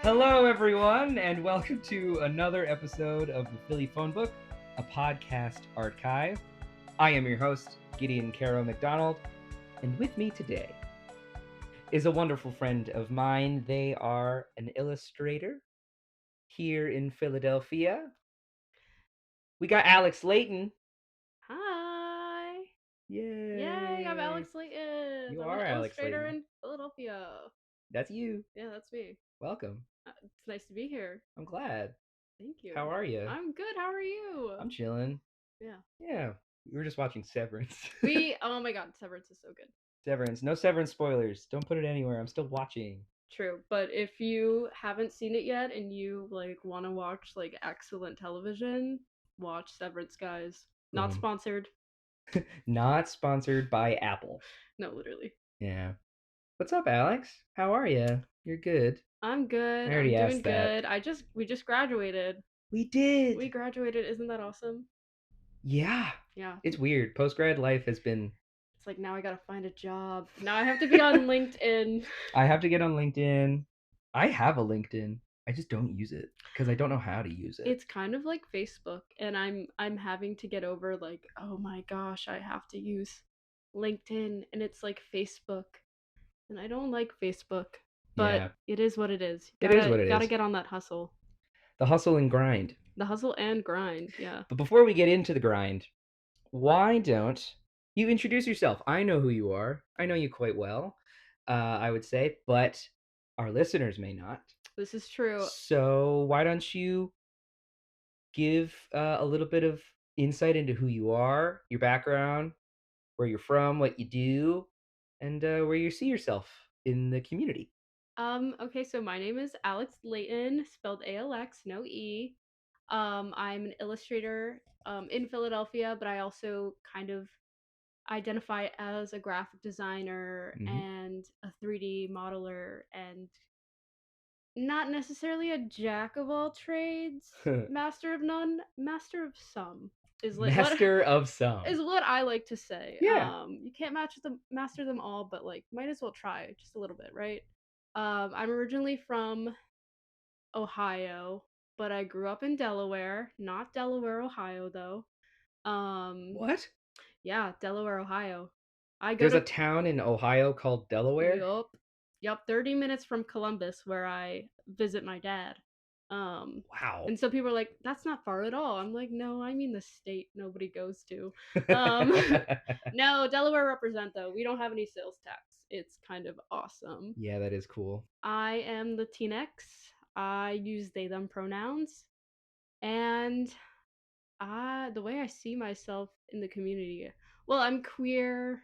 Hello, everyone, and welcome to another episode of the Philly Phone Book, a podcast archive. I am your host, Gideon, Caro, McDonald, and with me today is a wonderful friend of mine. They are an illustrator here in Philadelphia. We got Alx Leyton. Hi. Yay! Yay, I'm Alx Leyton. You I'm are an Alx illustrator Leyton. in Philadelphia. That's you. Yeah, that's me. Welcome. It's nice to be here. I'm glad. Thank you. How are you? I'm good. How are you? I'm chilling. Yeah. Yeah. We were just watching Severance. Oh my god, Severance is so good. Severance. No Severance spoilers. Don't put it anywhere. I'm still watching. True, but if you haven't seen it yet and you want to watch excellent television, watch Severance, guys. Not sponsored. Not sponsored by Apple. No, literally. Yeah. What's up, Alx? How are you? You're good. I'm good. I already I'm doing asked that. good. We just graduated. We did. We graduated. Isn't that awesome? Yeah. Yeah. It's weird. Post-grad life has been... It's like, now I gotta find a job. Now I have to be on LinkedIn. I have to get on LinkedIn. I have a LinkedIn. I just don't use it because I don't know how to use it. It's kind of like Facebook, and I'm having to get over oh my gosh, I have to use LinkedIn, and it's like Facebook, and I don't like Facebook, but Yeah. it is what it is. It is what it Gotta is. get on that hustle. The hustle and grind. The hustle and grind, yeah. But before we get into the grind, why don't you introduce yourself? I know who you are. I know you quite well, I would say, but our listeners may not. This is true. So why don't you give a little bit of insight into who you are, your background, where you're from, what you do, and where you see yourself in the community. Okay, so my name is Alx Leyton, spelled A-L-X, no E. I'm an illustrator in Philadelphia, but I also kind of identify as a graphic designer and a 3D modeler, and not necessarily a jack of all trades, master of none, master of some is Master of some is what I like to say. Yeah. You can't master them all, but might as well try just a little bit, right? I'm originally from Ohio, but I grew up in Delaware, not Delaware, Ohio though. What? Yeah, Delaware, Ohio. There's a town in Ohio called Delaware? Yup, 30 minutes from Columbus, where I visit my dad. Wow. And so people are like, that's not far at all. I'm like, no, I mean the state nobody goes to. No, Delaware represent though. We don't have any sales tax. It's kind of awesome. Yeah, that is cool. I am Latinx. I use they them pronouns. And the way I see myself in the community, well, I'm queer.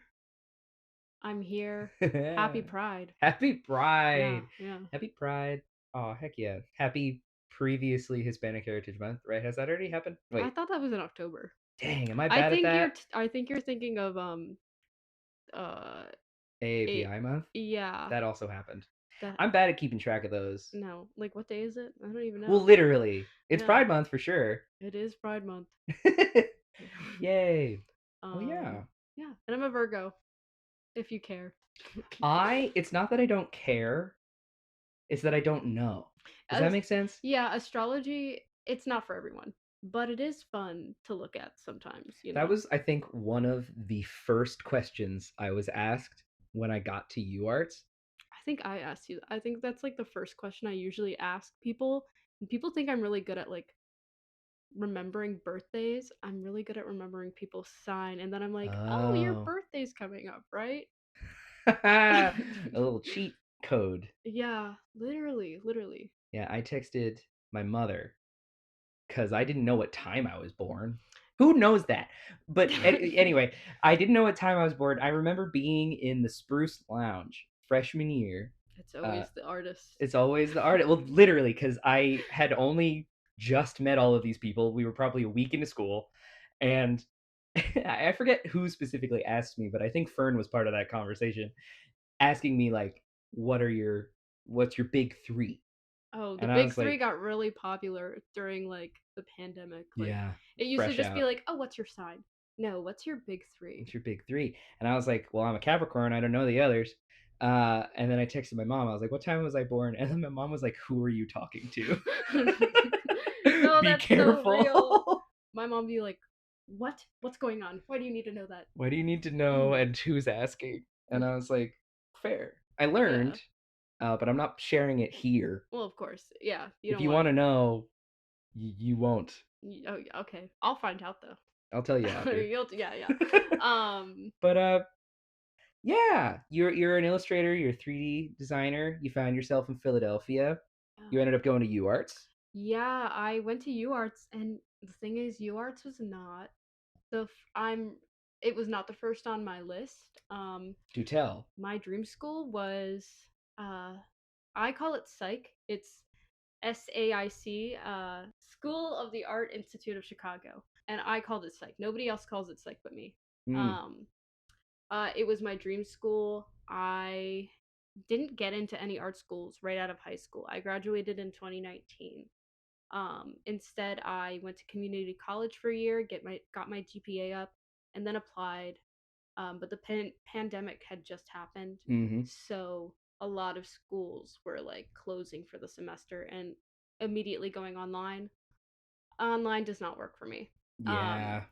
I'm here. Happy Pride. Happy Pride. Yeah. Happy Pride. Oh, heck yeah. Happy previously Hispanic Heritage Month, right? Has that already happened? Wait. I thought that was in October. Dang, am I bad at that? I think you're thinking of AAPI month? Yeah. That also happened. I'm bad at keeping track of those. No. What day is it? I don't even know. Well, literally. It's Pride Month for sure. It is Pride Month. Yay. Well, yeah. Yeah. And I'm a Virgo, if you care. It's not that I don't care. It's that I don't know. Does that make sense? Yeah, astrology, it's not for everyone, but it is fun to look at sometimes. That was, I think, one of the first questions I was asked when I got to UArts. I think I asked you. I think that's the first question I usually ask people. And people think I'm really good at remembering birthdays. I'm really good at remembering people's sign, and then I'm like, oh, your birthday's coming up, right? A little cheat code. Yeah, literally. Yeah, I texted my mother because I didn't know what time I was born. Who knows that? But anyway, I didn't know what time I was born. I remember being in the Spruce Lounge freshman year. It's always the artist. It's always the artist. Well, literally, because I had only just met all of these people. We were probably a week into school, and I forget who specifically asked me, but I think Fern was part of that conversation, asking me what's your big three? Oh, the big three got really popular during the pandemic. Yeah. It used to just be oh, what's your sign? No, what's your big three? What's your big three? And I was like, well, I'm a Capricorn. I don't know the others. And then I texted my mom. I was like, what time was I born? And then my mom was like, who are you talking to? No, Be that's careful. so real. My mom be like, what? What's going on? Why do you need to know that? Why do you need to know? And who's asking? And I was like, fair. I learned, but I'm not sharing it here. Well, of course. Yeah. If you want to know, you won't. Oh, okay. I'll find out though. I'll tell you after. Yeah. But yeah, you're an illustrator. You're a 3D designer. You found yourself in Philadelphia. You ended up going to UArts. Yeah, I went to UArts, and the thing is, UArts was not it was not the first on my list. Do tell. My dream school was I call it Psych. It's SAIC, School of the Art Institute of Chicago, and I called it Psych. Nobody else calls it Psych but me. It was my dream school. I didn't get into any art schools right out of high school. I graduated in 2019. Instead, I went to community college for a year, got my GPA up, and then applied. But the pandemic had just happened, so a lot of schools were like closing for the semester and immediately going online. Online does not work for me. Yeah.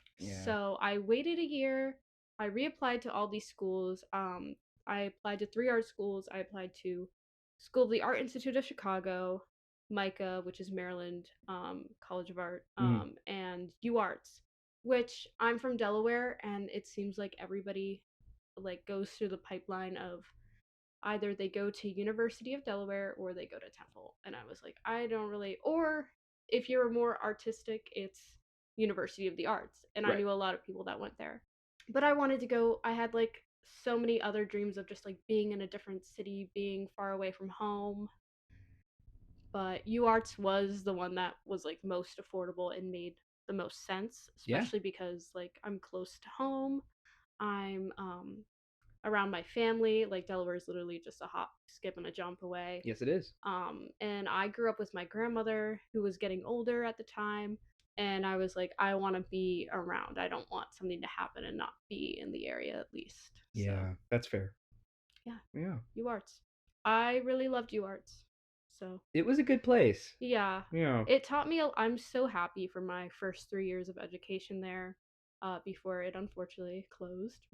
So I waited a year. I reapplied to all these schools. I applied to 3 art schools. I applied to School of the Art Institute of Chicago, MICA, which is Maryland College of Art, and UArts, which I'm from Delaware, and it seems like everybody like goes through the pipeline of either they go to University of Delaware or they go to Temple. And I was like, I don't really, or if you're more artistic, it's University of the Arts. And I knew a lot of people that went there. But I wanted to go, I had like so many other dreams of just like being in a different city, being far away from home. But UArts was the one that was like most affordable and made the most sense, especially because like I'm close to home. I'm around my family. Like Delaware is literally just a hop, skip, and a jump away. Yes, it is. And I grew up with my grandmother who was getting older at the time. And I was like, I want to be around. I don't want something to happen and not be in the area at least. Yeah, that's fair. Yeah. UArts. I really loved UArts. So it was a good place. Yeah. It taught me. I'm so happy for my first 3 years of education there. Before it unfortunately closed.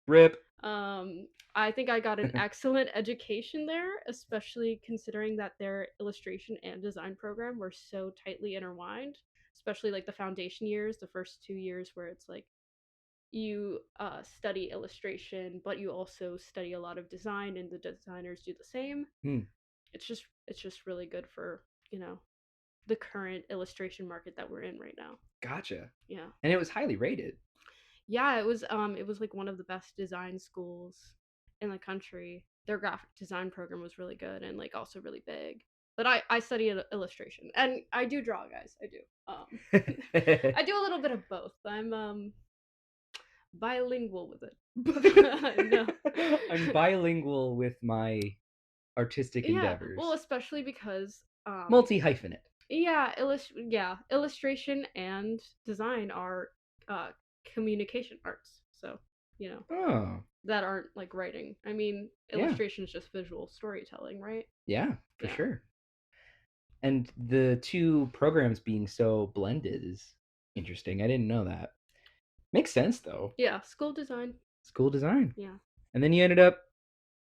RIP. I think I got an excellent education there, especially considering that their illustration and design program were so tightly intertwined, especially like the foundation years, the first 2 years where it's like you study illustration, but you also study a lot of design, and the designers do the same. It's just really good for, the current illustration market that we're in right now. Gotcha. Yeah. And it was highly rated. Yeah, it was like one of the best design schools in the country. Their graphic design program was really good and like also really big. But I study illustration and I do draw, guys. I do. I do a little bit of both. I'm bilingual with it. No. I'm bilingual with my artistic endeavors. Well, especially because multi-hyphenate. Yeah, illustration and design are communication arts. So, that aren't like writing. I mean, illustration is just visual storytelling, right? Yeah, for sure. And the two programs being so blended is interesting. I didn't know that. Makes sense though. Yeah, school design. Yeah. And then you ended up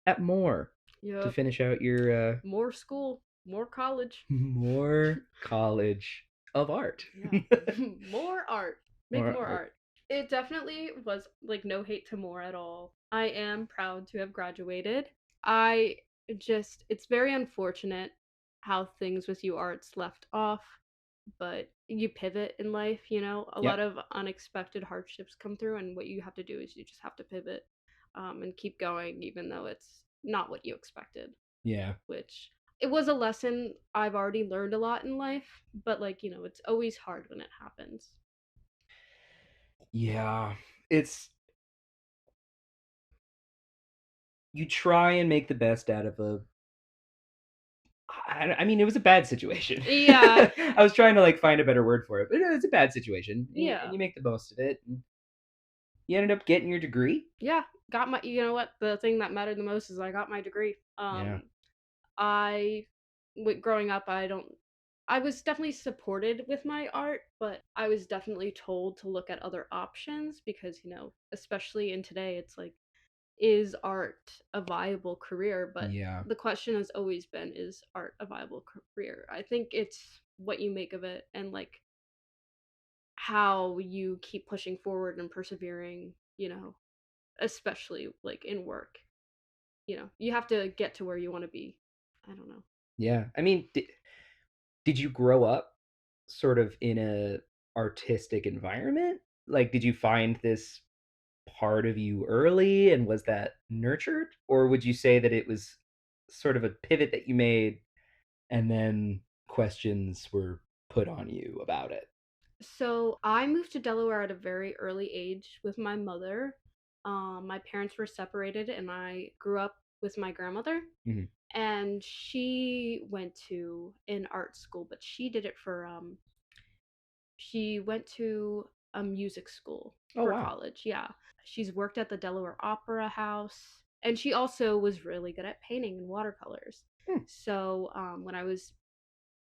at Moore to finish out your more school, more college. More college of art. More art. Make more art. It definitely was like no hate to Moore at all. I am proud to have graduated. It's very unfortunate how things with UArts left off, but you pivot in life, a lot of unexpected hardships come through, and what you have to do is you just have to pivot and keep going even though it's not what you expected. Yeah. Which it was a lesson. I've already learned a lot in life, but like, it's always hard when it happens. Yeah. You try and make the best out of it was a bad situation. Yeah. I was trying to like find a better word for it, but it's a bad situation. Yeah. And you make the most of it. And You ended up getting your degree? Yeah, got my. You know what? The thing that mattered the most is I got my degree. Yeah. I, growing up, I was definitely supported with my art, but I was definitely told to look at other options because, especially in today, it's like, is art a viable career? But Yeah. the question has always been, is art a viable career? I think it's what you make of it and like how you keep pushing forward and persevering, especially like in work. You have to get to where you want to be. I don't know. Yeah. I mean, did you grow up sort of in a artistic environment? Like, did you find this part of you early and was that nurtured? Or would you say that it was sort of a pivot that you made and then questions were put on you about it? So I moved to Delaware at a very early age with my mother. My parents were separated, and I grew up with my grandmother. Mhm. And she went to an art school, but she went to a music school Oh, for wow. college. Yeah, she's worked at the Delaware Opera House, and she also was really good at painting and watercolors. Hmm. So when I was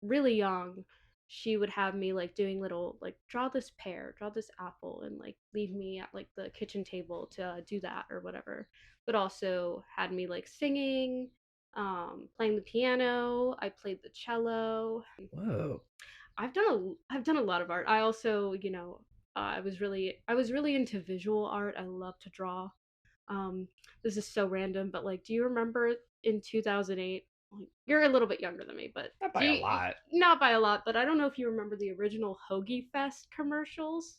really young, she would have me like doing little like draw this pear, draw this apple, and like leave me at like the kitchen table to do that or whatever. But also had me like singing, playing the piano. I played the cello. Whoa. I've done a lot of art. I also, I was really into visual art. I love to draw. Um, this is so random, but like, do you remember in 2008? You're a little bit younger than me, but Not by a lot. not by a lot, but I don't know if you remember the original Hoagie Fest commercials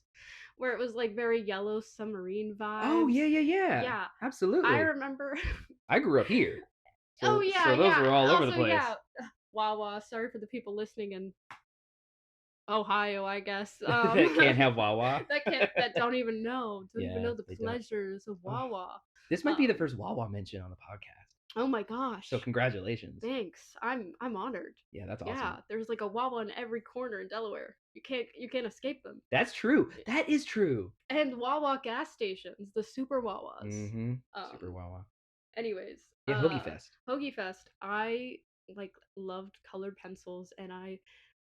where it was like very yellow submarine Oh, vibes. yeah, yeah, yeah. Yeah, I Absolutely. remember. I grew up here. Oh So yeah, those yeah. were all over the Also, place. yeah. Wawa. Sorry for the people listening in Ohio, I guess. That can't have Wawa. That don't even Yeah, know the they don't. pleasures of Oh, Wawa. this might be the first Wawa mention on the podcast. Oh my gosh. So congratulations. Thanks. I'm honored. Yeah, that's awesome. Yeah, there's like a Wawa in every corner in Delaware. You can't escape them. That's true. That is true. And Wawa gas stations, the super Wawas. Mm-hmm. Super Wawa. Anyways, Yeah, Hoagie Fest. Hoagie Fest. I like loved colored pencils, and I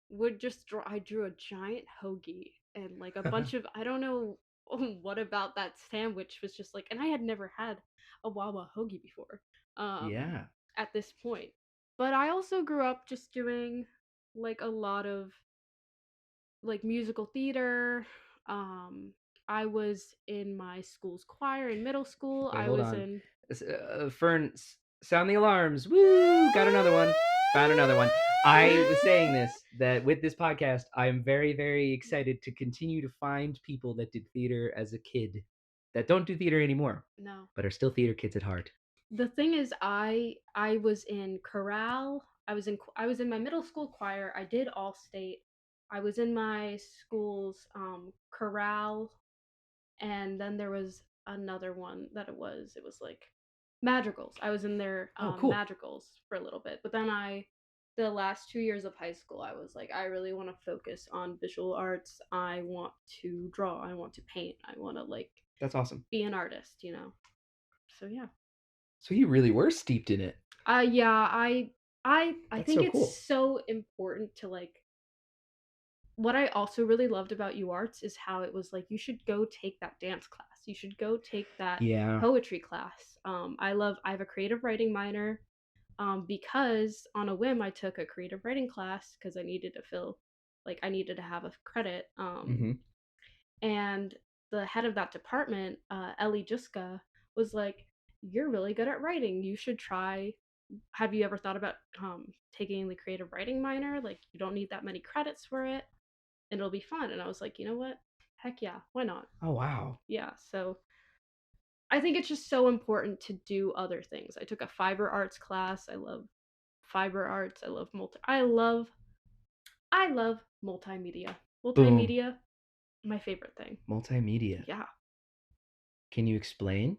would just draw. I drew a giant hoagie and like a bunch of, I don't know what about that sandwich was just like, and I had never had a Wawa hoagie before. Yeah. At this point, but I also grew up just doing like a lot of like musical theater. Um, I was in my school's choir in middle school. Wait, I hold was on. in. Fern, sound the alarms. Woo! Got another one. Found another one. I was saying this, that with this podcast, I am very, very excited to continue to find people that did theater as a kid that don't do theater anymore, No. but are still theater kids at heart. The thing is, I was in chorale. I was in my middle school choir. I did all state. I was in my school's chorale, and then there was another one that it was like madrigals. I was in their Oh, cool. madrigals for a little bit, but then the last 2 years of high school, I was like, I really want to focus on visual arts. I want to draw. I want to paint. I want to like That's awesome. be an artist, So yeah. So you really were steeped in it. Yeah, I That's think so it's cool. so important to like. What I also really loved about UArts is how it was like you should go take that dance class. You should go take that Yeah. poetry class. I have a creative writing minor, because on a whim I took a creative writing class because I needed to have a credit. Mm-hmm. And the head of that department, Ellie Juska, was like, "You're really good at writing. You should try. Have you ever thought about taking the creative writing minor? Like, you don't need that many credits for it, and it'll be fun." And I was like, you know what? Heck yeah, why not? Oh, wow. Yeah. So I think it's just so important to do other things. I took a fiber arts class. I love fiber arts. I love multimedia. Boom. Multimedia, my favorite thing. Multimedia. Yeah. Can you explain?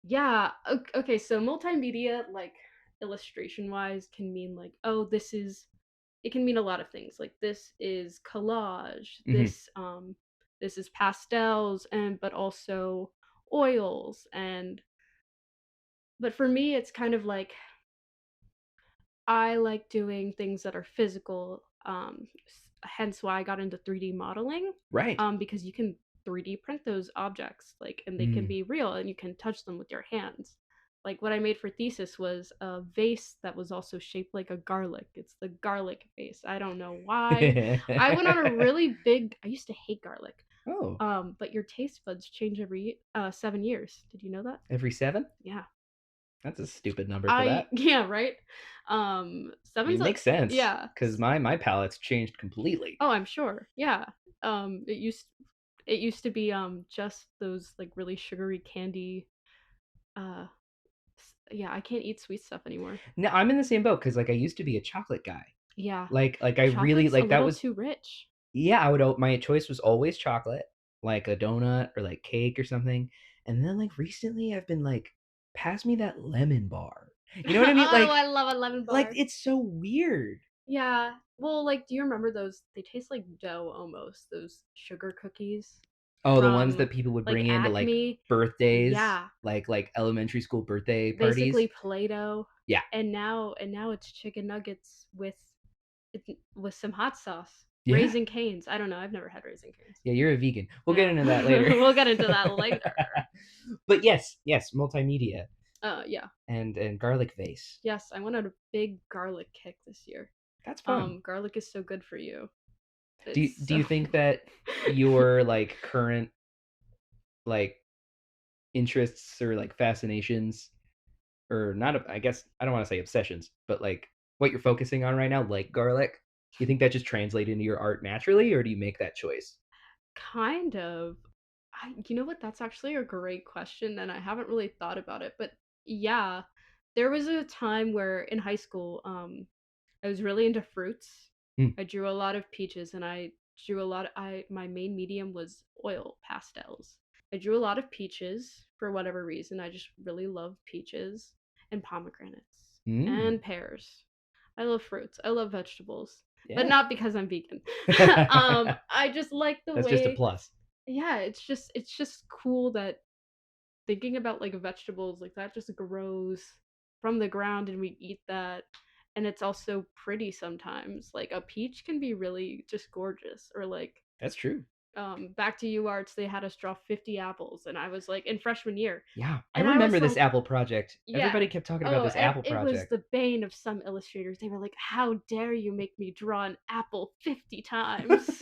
Yeah. Okay. So multimedia, like illustration wise, can mean like, oh, it can mean a lot of things. Like this is collage. Mhm. This is pastels, but also oils but for me it's kind of like I like doing things that are physical, hence why I got into 3D modeling, Right. because you can 3D print those objects, like, and they can Mm. be real, and you can touch them with your hands. Like what I made for thesis was a vase that was also shaped like a garlic. It's the garlic vase. I don't know why. I went on a really big. I used to hate garlic. Oh, But your taste buds change every 7 years. Did you know that? every 7? Yeah. That's a stupid number for that. Yeah, right. I mean, Seven's it makes sense yeah. because my palate's changed completely. Oh, I'm sure. Yeah. It used to be just those like really sugary candy. Uh, yeah, I can't eat sweet stuff anymore. No, I'm in the same boat because like I used to be a chocolate guy. Yeah, Like I really chocolate's a like that little was too rich. yeah, my choice was always chocolate, like a donut or like cake or something. And then like recently I've been like, pass me that lemon bar. You know what I mean? Oh, I love a lemon Like bar. it's so weird. Yeah. Well, like, do you remember those? They taste like dough almost. Those sugar cookies Oh, the ones from that people would like bring in to like Acme. birthdays, Yeah, like elementary school birthday parties. basically Play-Doh. Yeah. And now it's chicken nuggets with some hot sauce. Yeah. Raising Cane's. I don't know. I've never had Raising Cane's. Yeah, you're a vegan. We'll Yeah. get into that later. We'll get into that later. But yes, multimedia Yeah. and garlic vase. Yes, I went on a big garlic kick this year. That's fun. Garlic is so good for you. Do It's you so think that your like current like interests or like fascinations or not I guess I don't want to say obsessions, but like what you're focusing on right now, like garlic, you think that just translates into your art naturally or do you make that choice? kind of. You know what? That's actually a great question, and I haven't really thought about it. But yeah, there was a time where in high school, I was really into fruits. Hmm. I drew a lot of peaches, and I drew a lot. My main medium was oil pastels. I drew a lot of peaches for whatever reason. I just really love peaches and pomegranates Mm. and pears. I love fruits. I love vegetables, but Yeah. not because I'm vegan. I just like the That's way. just a plus. Yeah, it's just cool that thinking about like vegetables like that just grows from the ground and we eat that, and it's also pretty sometimes. Like a peach can be really just gorgeous, or like That's true. back to you arts, they had us draw 50 apples, and I was like in freshman year, Yeah, I and I was remember this like, apple project. yeah. Everybody kept talking about Oh, this apple it was project. the bane of some illustrators. They were like, how dare you make me draw an apple 50 times.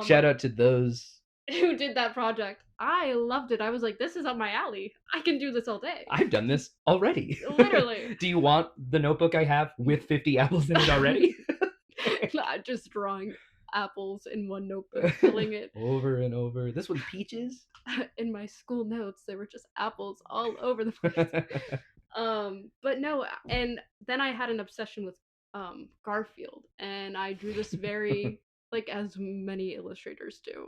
Shout out to those who did that project. I loved it. I was like, this is up my alley. I can do this all day. I've done this already. Literally. Do you want the notebook I have with 50 apples in it already? Not just drawing apples in one notebook, filling it over and over. This one's peaches. in my school notes. There were just apples all over the place. But no, and then I had an obsession with Garfield, and I drew this very like as many illustrators do.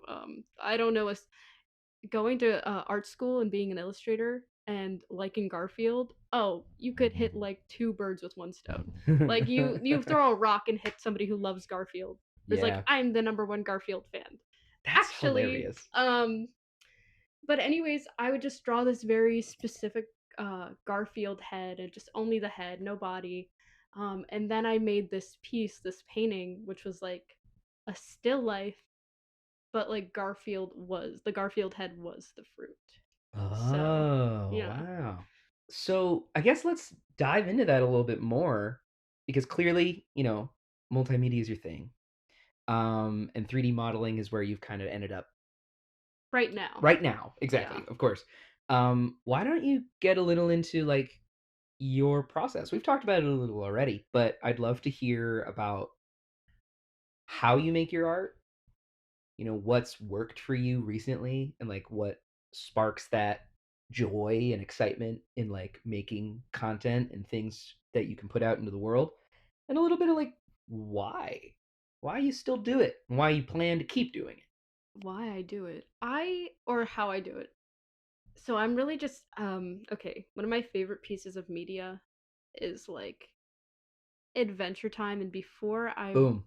I don't know, as going to art school and being an illustrator and liking Garfield, oh, you could hit like two birds with one stone. Like you throw a rock and hit somebody who loves Garfield. It's Yeah. like, I'm the number one Garfield fan. That's Actually, hilarious. But anyways, I would just draw this very specific Garfield head, and just only the head, no body. And then I made this piece, this painting, which was like a still life, but like the Garfield head was the fruit. Oh, So, yeah. wow. So I guess let's dive into that a little bit more because clearly, multimedia is your thing. And 3D modeling is where you've kind of ended up Right now. right now. Exactly. Yeah. Of course. Why don't you get a little into like your process? We've talked about it a little already, but I'd love to hear about how you make your art, what's worked for you recently and like what sparks that joy and excitement in like making content and things that you can put out into the world, and a little bit of like why you still do it and why you plan to keep doing it. Why I do it. Or how I do it. So I'm really just okay, one of my favorite pieces of media is like Adventure Time, and before I Boom.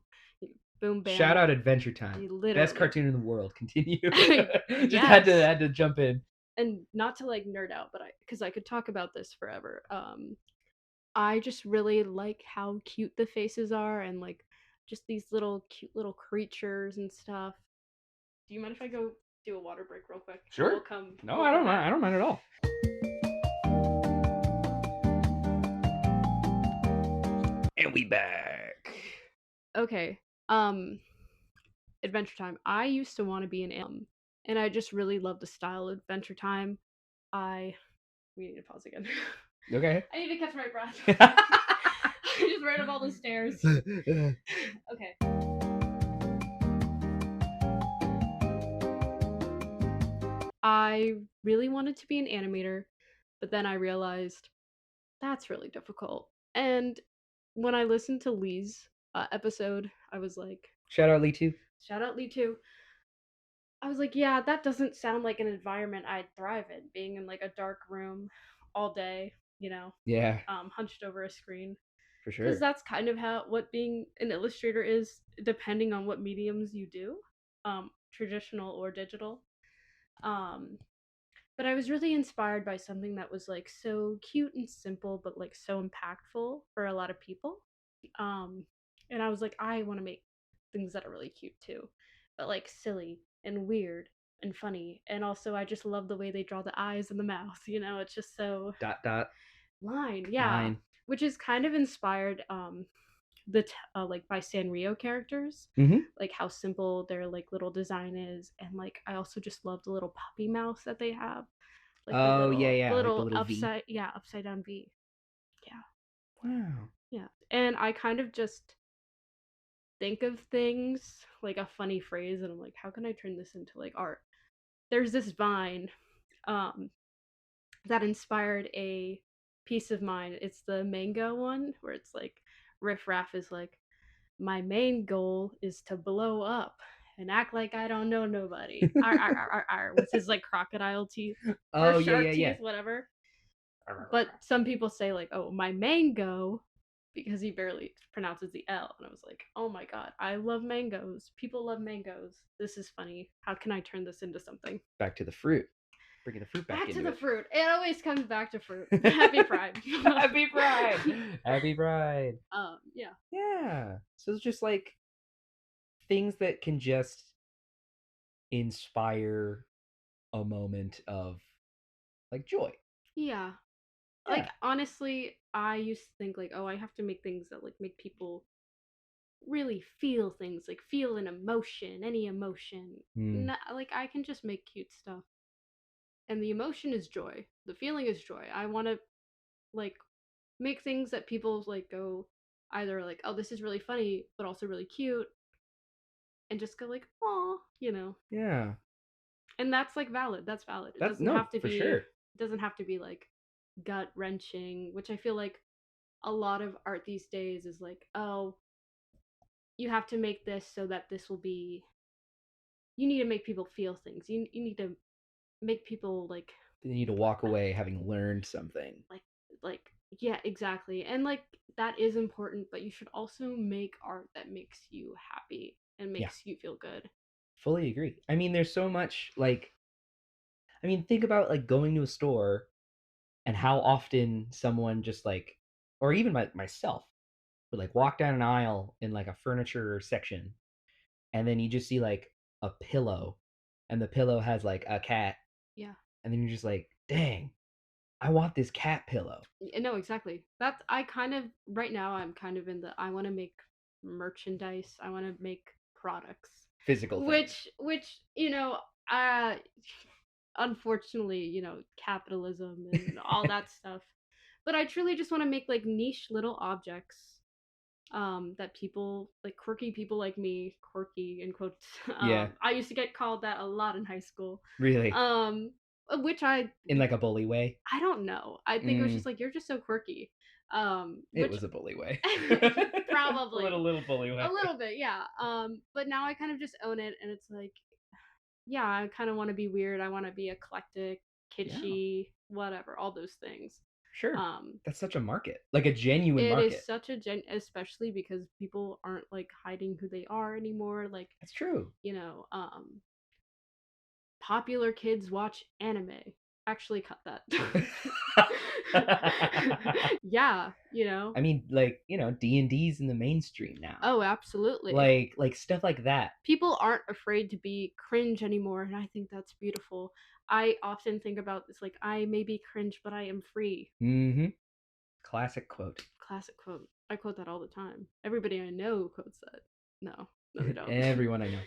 Boom bam. Shout out Adventure Time. Literally. Best cartoon in the world. Continue. Just Yes. had to jump in. and not to like nerd out, but because I could talk about this forever. I just really like how cute the faces are and like just these little cute little creatures and stuff. Do you mind if I go do a water break real quick? Sure. We'll come. No, we'll I come don't mind. back. I don't mind at all. And we back. Okay. Adventure Time. I used to want to be an and I just really love the style of Adventure Time. We need to pause again. Okay. I need to catch my breath. I just ran up all the stairs. Okay. I really wanted to be an animator, but then I realized that's really difficult. And when I listened to Lee's episode, I was like, Shout out Lee too. shout out Lee too. I was like, yeah, that doesn't sound like an environment I'd thrive in, being in like a dark room all day, Yeah, hunched over a screen. for Because sure. that's kind of what being an illustrator is, depending on what mediums you do, traditional or digital. Um, but I was really inspired by something that was like so cute and simple, but like so impactful for a lot of people. Um, and I was like, I want to make things that are really cute too, but like silly and weird and funny. And also, I just love the way they draw the eyes and the mouth. It's just so Dot dot line, yeah. line. Which is kind of inspired like by Sanrio characters, Mm-hmm. like how simple their like little design is, and like I also just love the little puppy mouth that they have, like Oh yeah, the yeah, like the little little V. upside down V. Yeah, Wow. yeah. And I kind of just think of things like a funny phrase, and I'm like, how can I turn this into like art? There's this vine, um, that inspired a piece of mine. It's the mango one where it's like Riff Raff is like, my main goal is to blow up and act like I don't know nobody. Arr, with his like crocodile teeth or Oh yeah, shark yeah, yeah. teeth, whatever. But some people say like, oh, my mango, because he barely pronounces the L. And I was like, oh my god, I love mangoes. People love mangoes. This is funny. How can I turn this into something? Back to the fruit. Bringing the fruit back Back into to the it. fruit. It always comes back to fruit. Happy Pride. Happy Pride. Happy Pride. Yeah. Yeah. So it's just like things that can just inspire a moment of like joy. Yeah. Yeah. Like honestly, I used to think like, oh, I have to make things that like make people really feel things, like feel an emotion, any emotion. Not, like I can just make cute stuff. And the emotion is joy. The feeling is joy. I want to like make things that people like go either like, oh, this is really funny, but also really cute, and just go like, oh. Yeah. And that's like valid. That's valid. It That's doesn't no, have to for be. sure. It doesn't have to be like gut wrenching, which I feel like a lot of art these days is like, oh, you have to make this so that this will be. You need to make people feel things. You need to make people like. You need to walk away having learned something. Like yeah, exactly. And like that is important, but you should also make art that makes you happy and makes you feel good. Fully agree. I mean, there's so much like, I mean, think about like going to a store and how often someone just like, or even myself would like walk down an aisle in like a furniture section, and then you just see like a pillow, and the pillow has like a cat, Yeah. and then you're just like, dang, I want this cat pillow. No, exactly. That's I kind of right now I'm kind of in the I want to make merchandise. I want to make products. Physical things. Which, uh unfortunately, capitalism and all that stuff. But I truly just want to make like niche little objects that people like quirky people like me, quirky in quotes. Yeah. I used to get called that a lot in high school. Really? Which I In like a bully way? I don't know. I think it was just like you're just so quirky. It was a bully way. Probably a little bully way. a little bit, yeah. But now I kind of just own it, and it's like, yeah, I kind of want to be weird. I want to be eclectic, kitschy, whatever, all those things. Sure. That's such a market, like a genuine market. It is such a especially because people aren't like hiding who they are anymore. Like that's true. Popular kids watch anime. Actually cut that. Yeah, you know. I mean, like, D&D's in the mainstream now. Oh, absolutely. Like stuff like that. People aren't afraid to be cringe anymore, and I think that's beautiful. I often think about this, like, I may be cringe, but I am free. Mm-hmm. Classic quote. Classic quote. I quote that all the time. Everybody I know quotes that. No, they don't. Everyone I know.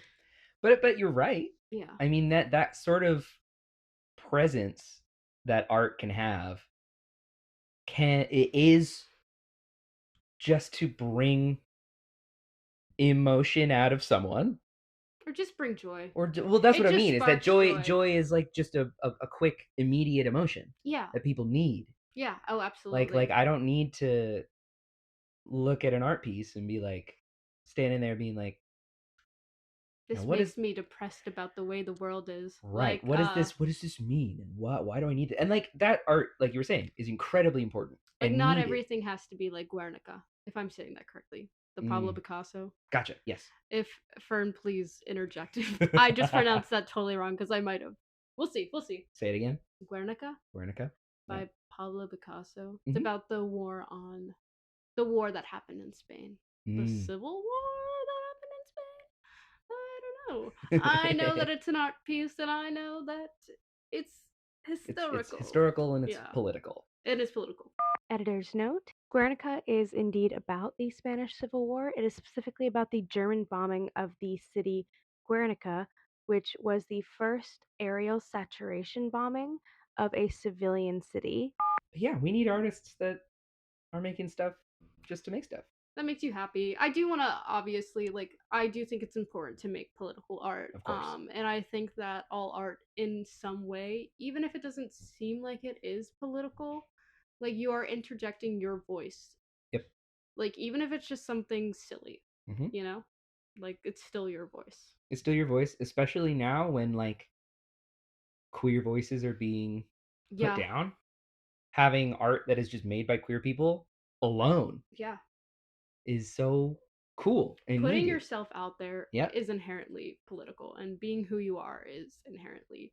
But you're right. Yeah. I mean, that sort of presence that art can have it is just to bring emotion out of someone, or just bring joy. Or well, that's It what I just mean. Is that sparks joy? joy. Joy is like just a quick, immediate emotion Yeah. that people need. Yeah. Oh, absolutely. Like I don't need to look at an art piece and be like standing there being like, this what makes is me depressed about the way the world is. right? Like, What is this? What does this mean? And why do I need it? And like that art, like you were saying, is incredibly important. Like, and not needed. everything has to be like Guernica, if I'm saying that correctly. The Pablo Picasso. Gotcha. Yes. If Fern, please interject. I just pronounced that totally wrong because I might have. We'll see. We'll see. Say it again. Guernica. Guernica. By Pablo Picasso. It's about the war that happened in Spain. The Civil War that happened in Spain. I don't know. I know that it's an art piece, and I know that it's historical. It's historical and it's political. It is political. Editor's note: Guernica is indeed about the Spanish Civil War. It is specifically about the German bombing of the city Guernica, which was the first aerial saturation bombing of a civilian city. Yeah, we need artists that are making stuff just to make stuff. That makes you happy. I do want to, obviously, like, I do think it's important to make political art. Of course. And I think that all art in some way, even if it doesn't seem like it is political, like, you are interjecting your voice. Yep. Like, even if it's just something silly, you know? Like, it's still your voice. It's still your voice, especially now when, like, queer voices are being put down. Having art that is just made by queer people alone. Yeah. Is so cool. And putting yourself out there is inherently political, and being who you are is inherently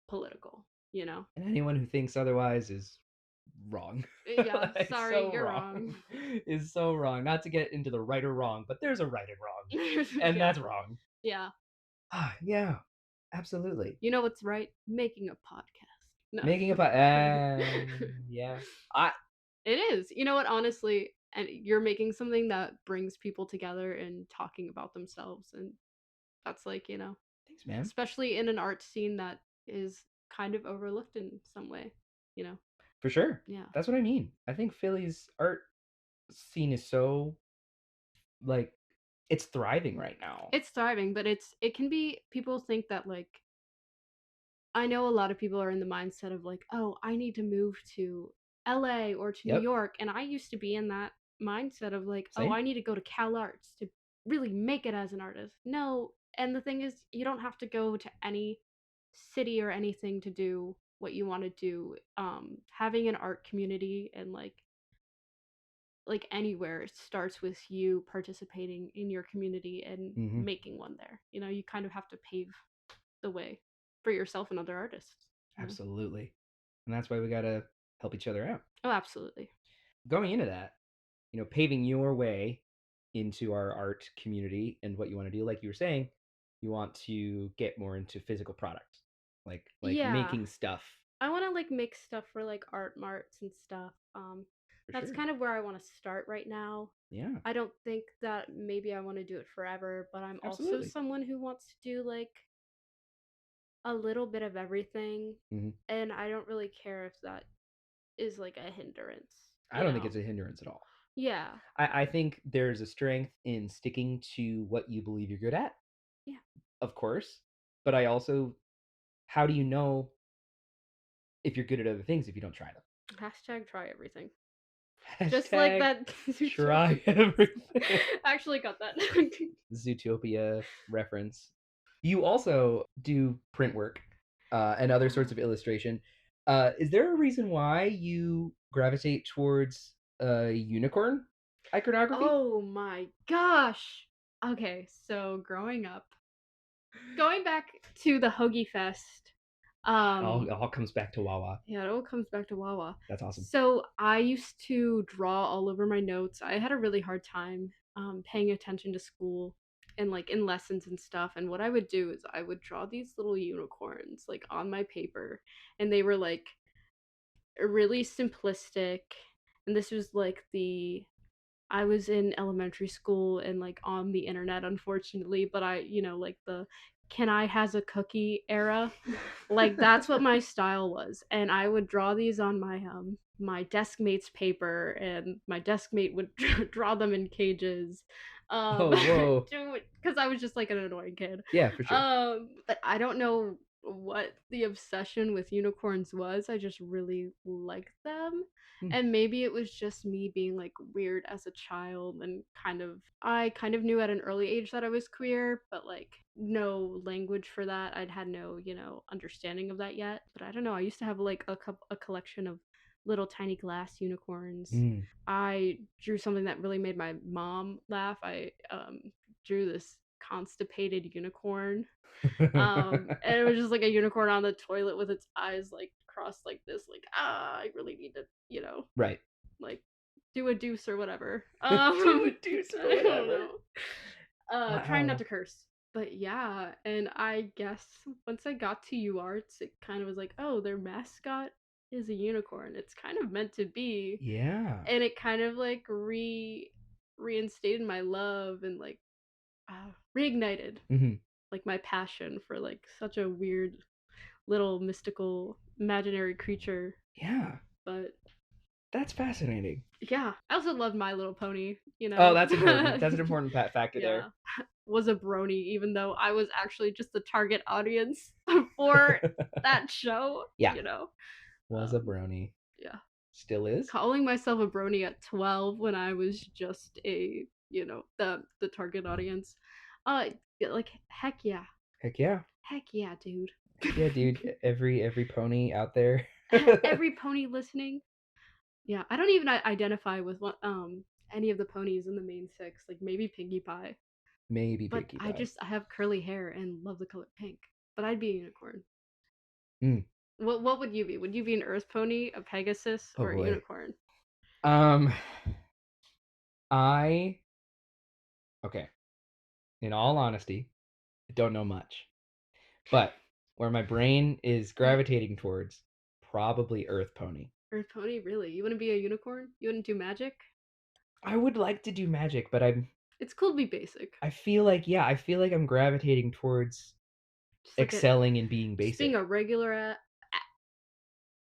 political, you know? And anyone who thinks otherwise is wrong. Yeah, sorry, so you're wrong. Is so wrong. Not to get into the right or wrong, but there's a right and wrong. And that's wrong. Yeah. Yeah, absolutely. You know what's right? Making a podcast. No. Making a podcast. Yeah. It is. You know what, honestly, and you're making something that brings people together and talking about themselves, and that's, like, you know. Thanks, man. Especially in an art scene that is kind of overlooked in some way, you know. For sure. Yeah. That's what I mean. I think Philly's art scene is so, like, it's thriving right now. It's thriving, but it can be, people think that, like, I know a lot of people are in the mindset of, like, oh, I need to move to LA or to New York, and I used to be in that mindset of, like, oh, I need to go to Cal Arts to really make it as an artist. No, and the thing is, you don't have to go to any city or anything to do what you want to do. Having an art community and like anywhere, it starts with you participating in your community and making one there. You know, you kind of have to pave the way for yourself and other artists. Absolutely. And that's why we gotta help each other out. Oh, absolutely. Going into that, you know, paving your way into our art community and what you want to do, like you were saying, you want to get more into physical products, like making stuff. I want to like make stuff for like art marts and stuff. That's kind of where I want to start right now. Yeah. I don't think that maybe I want to do it forever, but I'm also someone who wants to do like a little bit of everything, and I don't really care if that is like a hindrance. I don't think it's a hindrance at all. Yeah. I think there's a strength in sticking to what you believe you're good at. Yeah. Of course. But I also, how do you know if you're good at other things if you don't try them? Hashtag try everything. Hashtag just like that. Try everything. Actually got that. Zootopia reference. You also do print work and other sorts of illustration. Is there a reason why you gravitate towards unicorn iconography? Oh my gosh. Okay, so growing up, going back to the Hoagie Fest, All comes back to Wawa. Yeah, it all comes back to Wawa. That's awesome. So I used to draw all over my notes. I had a really hard time paying attention to school and like in lessons and stuff. And what I would do is I would draw these little unicorns like on my paper, and they were like really simplistic. And this was like I was in elementary school and like on the internet, unfortunately, but like the can I has a cookie era, like that's what my style was. And I would draw these on my desk mate's paper, and my desk mate would draw them in cages. Oh, whoa. Because I was just like an annoying kid. Yeah, for sure. But I don't know what the obsession with unicorns was. I just really liked them. And maybe it was just me being like weird as a child, and I kind of knew at an early age that I was queer, but like no language for that. I'd had no, understanding of that yet. But I don't know. I used to have like a collection of little tiny glass unicorns. I drew something that really made my mom laugh. I drew this constipated unicorn. And it was just like a unicorn on the toilet with its eyes like crossed like this, like I really need to, right. like do a deuce or whatever. Do a deuce or I don't whatever. know. Trying not to curse. But yeah, and I guess once I got to UArts, it kind of was like, oh, their mascot is a unicorn. It's kind of meant to be. Yeah. And it kind of like reinstated my love and like reignited like my passion for like such a weird little mystical imaginary creature. Yeah. But that's fascinating. Yeah. I also loved My Little Pony, Oh, that's important. That's an important factor there. Was a brony, even though I was actually just the target audience for that show. Yeah. Was a brony. Yeah. Still is. Calling myself a brony at 12 when I was just the target audience. Like heck yeah. Heck yeah. Heck yeah, dude. Yeah, dude. Every pony out there. Every pony listening. Yeah, I don't even identify with any of the ponies in the main six. Like maybe Pinkie Pie. Maybe Pinkie Pie. I have curly hair and love the color pink. But I'd be a unicorn. What would you be? Would you be an earth pony, a Pegasus, or a unicorn? Okay. In all honesty, I don't know much. But where my brain is gravitating towards, probably earth pony. Earth pony, really? You wouldn't be a unicorn? You wouldn't do magic? I would like to do magic, but it's cool to be basic. I feel like I'm gravitating towards like excelling in being basic. Just being a regular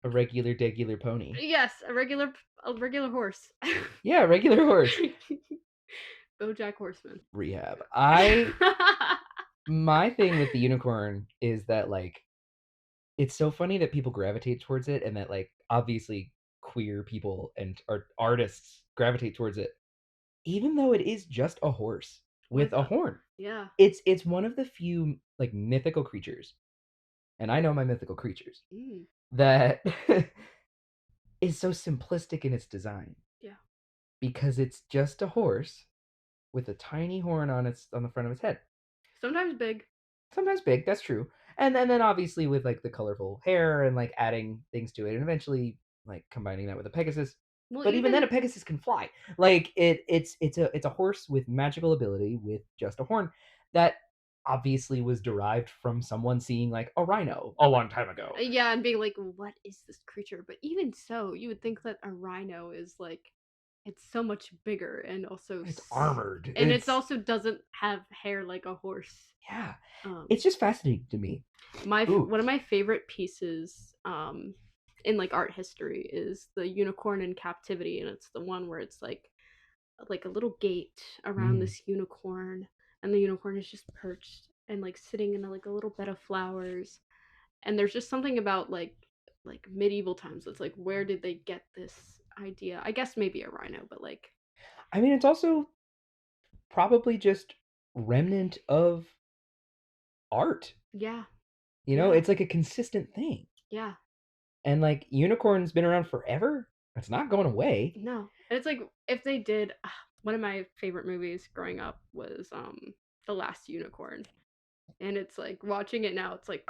degular pony. Yes, a regular horse. Yeah, a regular horse. BoJack Horseman. Rehab. My thing with the unicorn is that like it's so funny that people gravitate towards it, and that like obviously queer people and artists gravitate towards it, even though it is just a horse with a horn. Yeah. It's one of the few like mythical creatures, and I know my mythical creatures, that is so simplistic in its design. Yeah. Because it's just a horse with a tiny horn on the front of its head. Sometimes big. That's true. And then obviously with like the colorful hair and like adding things to it, and eventually like combining that with a Pegasus. Well, but even then a Pegasus can fly. Like it's a horse with magical ability with just a horn that obviously was derived from someone seeing like a rhino a long time ago. Yeah, and being like, what is this creature? But even so, you would think that a rhino is like, it's so much bigger, and also it's armored, and it also doesn't have hair like a horse. Yeah, it's just fascinating to me. One of my favorite pieces in like art history is the unicorn in captivity, and it's the one where it's like a little gate around this unicorn, and the unicorn is just perched and like sitting in like a little bed of flowers, and there's just something about like medieval times. It's like, where did they get this idea? I guess maybe a rhino, but like, I mean, it's also probably just remnant of art. Yeah. It's like a consistent thing. Yeah. And like unicorn's been around forever. It's not going away. No. And it's like, if they did, one of my favorite movies growing up was The Last Unicorn. And it's like watching it now, it's like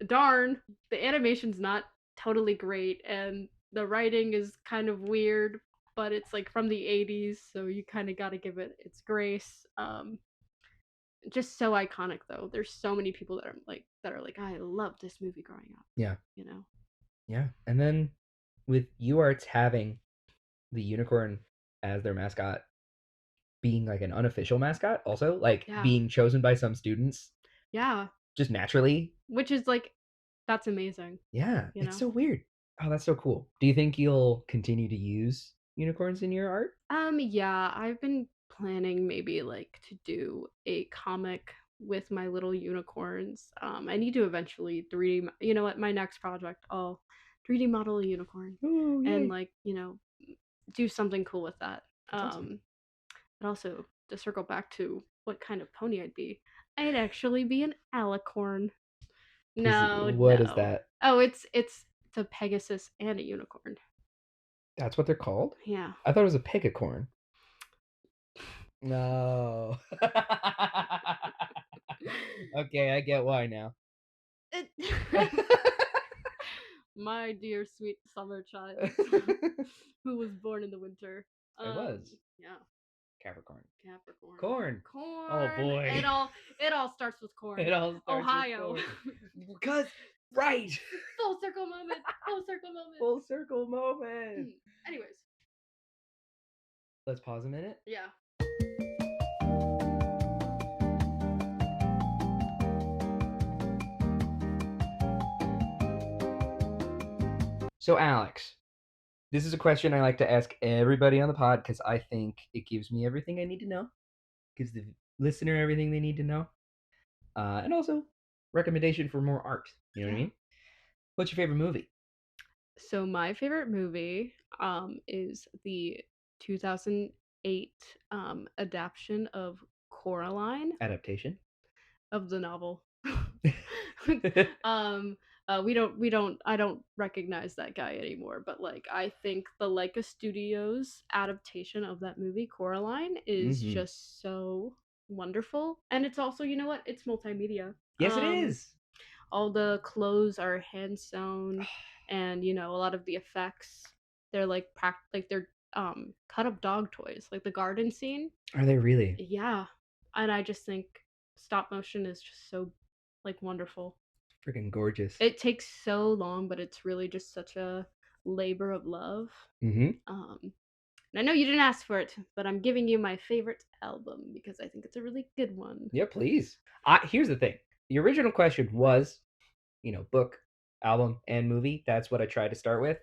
darn, the animation's not totally great, and the writing is kind of weird, but it's like from the 80s, so you kind of got to give it its grace. Just so iconic though. There's so many people that are like, I loved this movie growing up. Yeah. You know. Yeah. And then with UArts having the unicorn as their mascot being like an unofficial mascot also, like Yeah. being chosen by some students Yeah. just naturally. Which is like, that's amazing. Yeah. You It's know? so weird. Oh, that's so cool. Do you think you'll continue to use unicorns in your art? Yeah, I've been planning maybe like to do a comic with my little unicorns. I need to eventually 3D, you know what, my next project, I'll 3D model a unicorn Ooh, yay. and like, you know, do something cool with that. That's awesome. But also to circle back to what kind of pony I'd be, I'd actually be an alicorn. No, What no. is that? Oh, it's a Pegasus and a unicorn. That's what they're called? Yeah. I thought it was a pegacorn. No. Okay, I get why now. My dear sweet summer child, who was born in the winter. I was. Yeah. Capricorn. Capricorn. Corn. Corn. Oh boy. It all starts with corn. It all starts Ohio. with corn. Because right. Full circle moment. Full circle moment. Full circle moment. Anyways. Let's pause a minute. Yeah. So Alex, this is a question I like to ask everybody on the pod because I think it gives me everything I need to know, gives the listener everything they need to know, and also recommendation for more art. You know what I mean? What's your favorite movie? So my favorite movie is the 2008 adaptation of Coraline. Adaptation of the novel. I don't recognize that guy anymore, but like I think the Leica Studios adaptation of that movie Coraline is just so wonderful, and it's also, you know what, it's multimedia. Yes, it is. All the clothes are hand sewn, and you know, a lot of the effects, they're like they're cut up dog toys, like the garden scene. Are they really? Yeah, and I just think stop motion is just so like wonderful. Freaking gorgeous. It takes so long, but it's really just such a labor of love. And I know you didn't ask for it, but I'm giving you my favorite album because I think it's a really good one. Yeah, please. Here's the thing. The original question was, you know, book, album, and movie. That's what I tried to start with.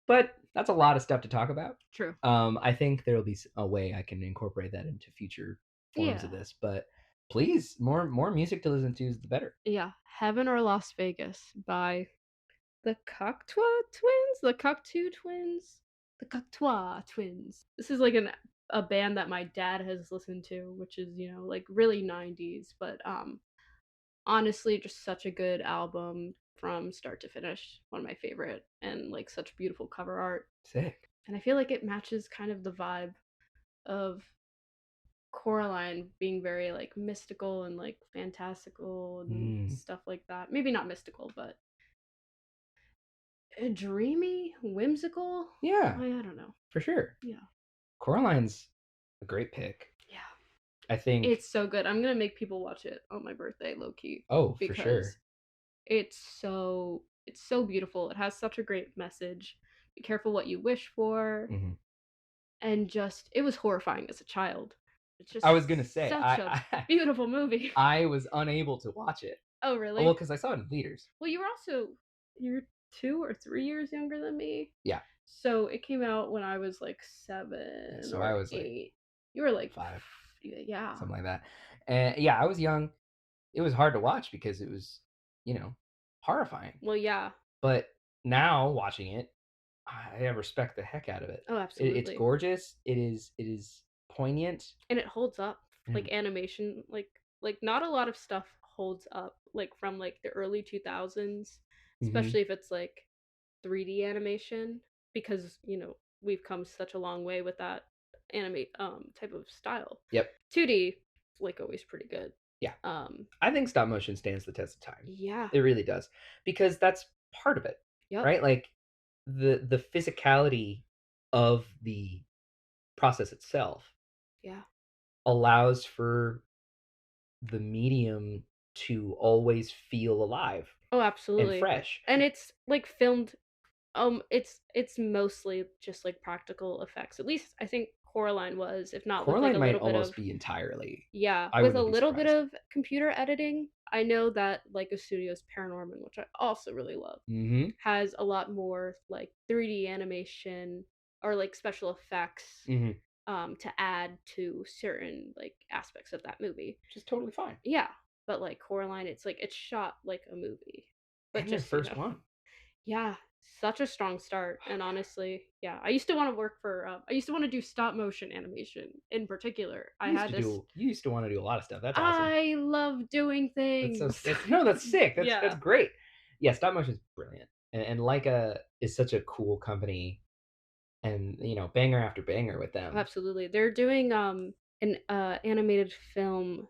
But that's a lot of stuff to talk about. True. I think there'll be a way I can incorporate that into future forms of this. But please, more music to listen to is the better. Yeah, Heaven or Las Vegas by the Cocteau Twins. The Cocteau Twins. This is like a band that my dad has listened to, which is, you know, like really 90s, but honestly just such a good album from start to finish. One of my favorite, and like such beautiful cover art. Sick. And I feel like it matches kind of the vibe of Coraline being very like mystical and like fantastical and stuff like that. Maybe not mystical, but dreamy, whimsical. Yeah. I don't know. For sure. Yeah. Coraline's a great pick. Yeah. I think it's so good. I'm gonna make people watch it on my birthday, low key. Oh, for sure. It's so beautiful. It has such a great message. Be careful what you wish for. And just, it was horrifying as a child. It's just, I was gonna say, such a beautiful movie. I was unable to watch it. Oh, really? Well, because I saw it in theaters. Well, you're 2 or 3 years younger than me. Yeah. So it came out when I was like 7 So or I was 8. like, you were like 5. Yeah. Something like that. And yeah, I was young. It was hard to watch because it was, you know, horrifying. Well, yeah. But now watching it, I respect the heck out of it. Oh, absolutely. It's gorgeous. It is poignant. And it holds up. Like animation, like not a lot of stuff holds up, like from like the early 2000s, especially if it's like 3D animation, because, you know, we've come such a long way with that type of style. Yep. 2D, like always pretty good. Yeah. Um, I think stop motion stands the test of time. yeah. It really does, because that's part of it, Yep. right? Like the physicality of the process itself Yeah. allows for the medium to always feel alive Oh, and absolutely. fresh. And it's like filmed. It's mostly just like practical effects. At least I think Coraline was, if not with like Coraline a might little bit almost of be entirely. yeah, I with a wouldn't be little bit surprised. of computer editing. I know that like a studio's Paranorman, which I also really love, Mm-hmm. has a lot more like 3D animation or like special effects Mm-hmm. to add to certain like aspects of that movie. Which is totally fine. Yeah, but like Coraline, it's like it's shot like a movie, but And their just first one. yeah, such a strong start. And honestly, yeah, I used to want to work for. I used to want to do stop motion animation in particular. I had this. You used to want to do a lot of stuff. That's awesome. I love doing things. That's sick. That's Yeah. great. Yeah, stop motion is brilliant, and Leica is such a cool company, and banger after banger with them. Absolutely, they're doing an animated film.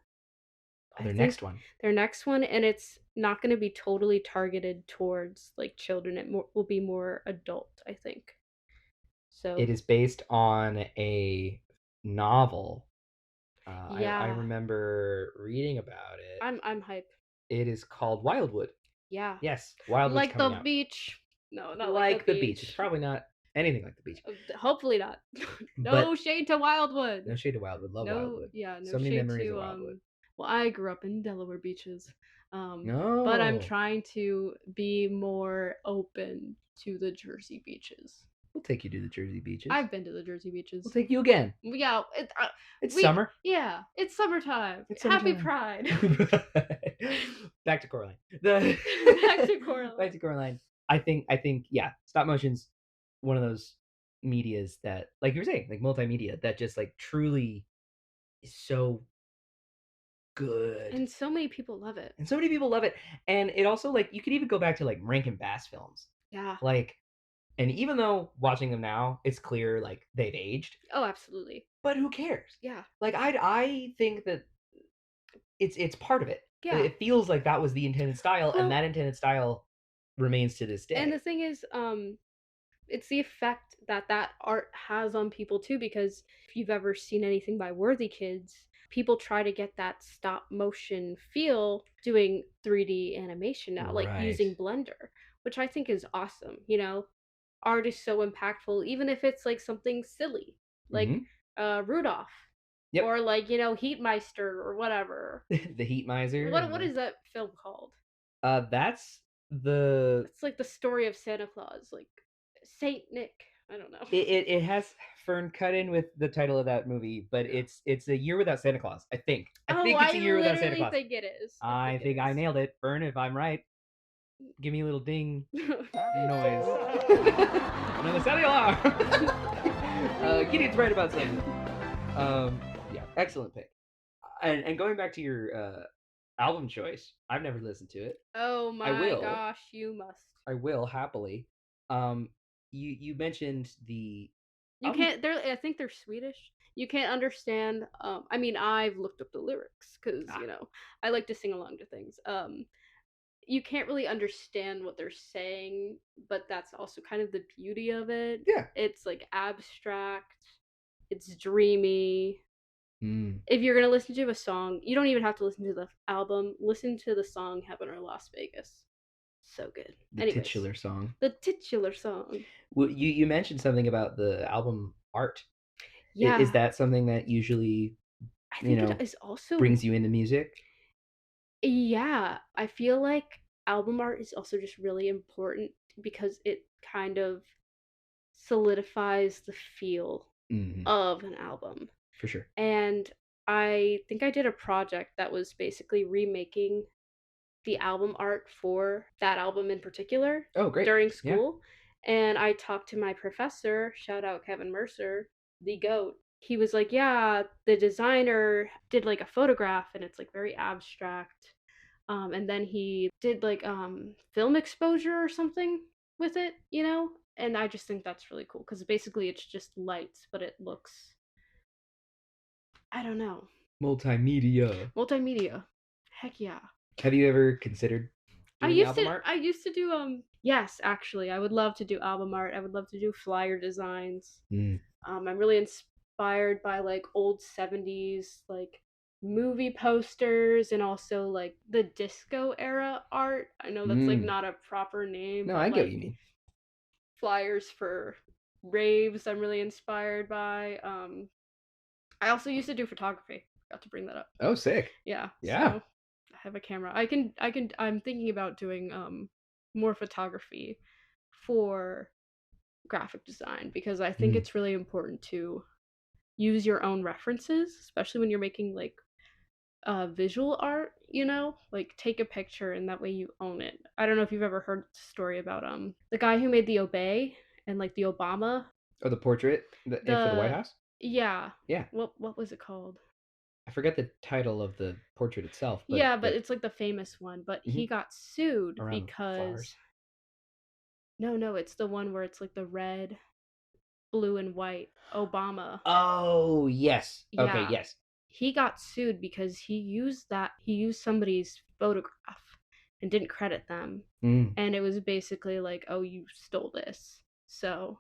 Their next one. Their next one, and it's not going to be totally targeted towards like children. It will be more adult, I think. So it is based on a novel. yeah, I remember reading about it. I'm hype. It is called Wildwood. Yeah. Yes, Wildwood's like coming the out. beach. No, not like the beach. It's probably not anything like the beach. Hopefully not. No But shade to Wildwood. no shade to Wildwood. Love Wildwood. Yeah, no So many shade memories to of Wildwood. well, I grew up in Delaware beaches. No. But I'm trying to be more open to the Jersey beaches. We'll take you to the Jersey beaches. I've been to the Jersey beaches. We'll take you again. Yeah, it's summer. Yeah, it's summertime. It's Happy summertime. Pride. Back to Coraline. Back to Coraline. Back to Coraline. I think yeah, stop motion's one of those medias that, like you were saying, like multimedia, that just like truly is so good. And so many people love it. And it also, like, you could even go back to like Rankin Bass films. Yeah. Like, and even though watching them now, it's clear like they've aged. Oh, absolutely. But who cares? Yeah. Like I think that it's part of it. Yeah. It feels like that was the intended style, and that intended style remains to this day. And the thing is, it's the effect that art has on people too, because if you've ever seen anything by Worthy Kids, people try to get that stop motion feel doing 3D animation now, like using Blender, which I think is awesome. Art is so impactful, even if it's like something silly, like Rudolph. Yep. Or like, Heatmeister or whatever. The Heat Miser. What is that film called? It's like the story of Santa Claus, like Saint Nick. I don't know. It has Fern cut in with the title of that movie, but it's A Year Without Santa Claus, I think. I think it's A Year Without Santa Claus. I think it is. I think I nailed it. Fern, if I'm right, give me a little ding noise. On the sound alarm. Gideon's right about something. Yeah, excellent pick. And going back to your album choice, I've never listened to it. Oh my gosh, you must. I will happily. You mentioned the. You can't. I think they're Swedish. You can't understand. I mean, I've looked up the lyrics because I like to sing along to things. You can't really understand what they're saying, but that's also kind of the beauty of it. Yeah. It's like abstract. It's dreamy. Mm. If you're gonna listen to a song, you don't even have to listen to the album. Listen to the song "Heaven or Las Vegas." So good. The titular song. The titular song. Well, you mentioned something about the album art. Yeah. Is that something that usually, I think it is also brings you into music? Yeah, I feel like album art is also just really important because it kind of solidifies the feel of an album. For sure. And I think I did a project that was basically remaking the album art for that album in particular. Oh, great. During school. Yeah. And I talked to my professor, shout out Kevin Mercer, the GOAT. He was like, yeah, the designer did like a photograph and it's like very abstract. And then he did like film exposure or something with it, And I just think that's really cool because basically it's just lights, but it looks, I don't know. Multimedia. Heck yeah. Have you ever considered doing album art? I used to do yes, actually. I would love to do album art. I would love to do flyer designs. Mm. I'm really inspired by like old 70s like movie posters and also like the disco era art. I know that's like not a proper name, No, but I get what like you mean. flyers for raves I'm really inspired by. I also used to do photography. Got to bring that up. Oh, sick. Yeah. Yeah. So I have a camera. I'm thinking about doing more photography for graphic design because I think it's really important to use your own references, especially when you're making like visual art, you know? Like take a picture and that way you own it. I don't know if you've ever heard the story about the guy who made the Obey and like the Obama. Oh, the portrait for the White House? Yeah. Yeah. What was it called? I forget the title of the portrait itself. But yeah, but it's like the famous one. But he got sued around because flowers. No, it's the one where it's like the red, blue, and white Obama. Oh, yes. Yeah. Okay, yes. He got sued because he used somebody's photograph and didn't credit them. And it was basically like, oh, you stole this. So